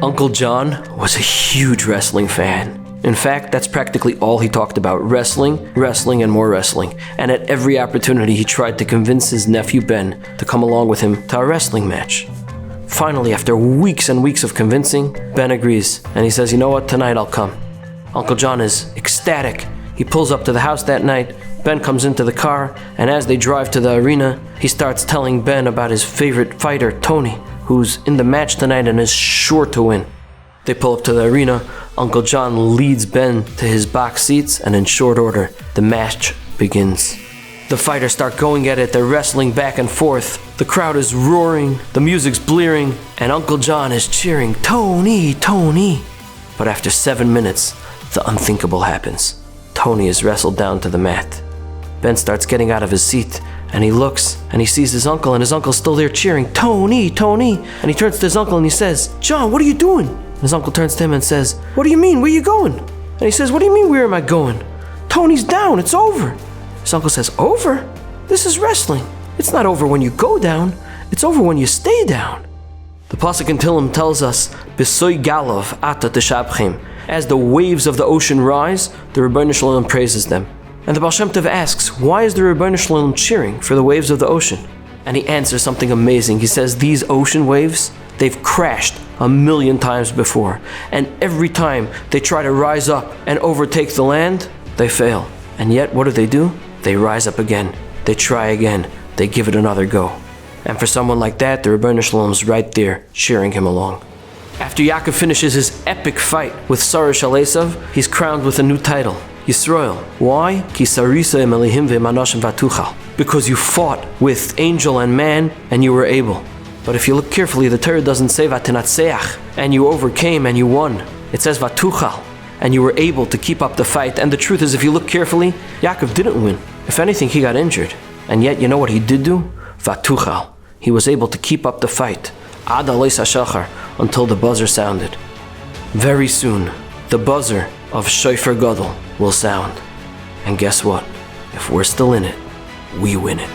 Uncle John was a huge wrestling fan. In fact, that's practically all he talked about: wrestling, wrestling, and more wrestling. And at every opportunity, he tried to convince his nephew Ben to come along with him to a wrestling match. Finally, after weeks and weeks of convincing, Ben agrees, and he says, "You know what, tonight I'll come." Uncle John is ecstatic. He pulls up to the house that night. Ben comes into the car, and as they drive to the arena, he starts telling Ben about his favorite fighter, Tony, who's in the match tonight and is sure to win. They pull up to the arena. Uncle John leads Ben to his box seats, and in short order, the match begins. The fighters start going at it. They're wrestling back and forth. The crowd is roaring, the music's blaring, and Uncle John is cheering, "Tony, Tony." But after 7 minutes, the unthinkable happens. Tony is wrestled down to the mat. Ben starts getting out of his seat, and he looks, and he sees his uncle, and his uncle's still there cheering, "Tony, Tony." And he turns to his uncle and he says, "John, what are you doing?" And his uncle turns to him and says, "What do you mean? Where are you going?" And he says, "What do you mean, where am I going? Tony's down, it's over." His uncle says, "Over? This is wrestling. It's not over when you go down, it's over when you stay down." The Pasuk in Tehillim tells us, "B'soy galov ata teshabchem." As the waves of the ocean rise, the Rebbeinu Shalom praises them. And the Baal Shem Tov asks, why is the Rebbeinu Shalom cheering for the waves of the ocean? And he answers something amazing. He says, these ocean waves, they've crashed 1,000,000 times before. And every time they try to rise up and overtake the land, they fail. And yet, what do? They rise up again. They try again. They give it another go. And for someone like that, the Rebbeinu Shalom's right there, cheering him along. After Yaakov finishes his epic fight with Sarah Shel Esav, he's crowned with a new title, Yisrael. Why? Ki sarisa im Elohim ve'manashim v'tuchal. Because you fought with angel and man, and you were able. But if you look carefully, the Torah doesn't say v'tinatseach, and you overcame and you won. It says v'tuchal, and you were able to keep up the fight. And the truth is, if you look carefully, Yaakov didn't win. If anything, he got injured. And yet, you know what he did do? V'tuchal. He was able to keep up the fight. Ad alois hashachar, until the buzzer sounded. Very soon, the buzzer of Shofar Gadol will sound. And guess what? If we're still in it, we win it.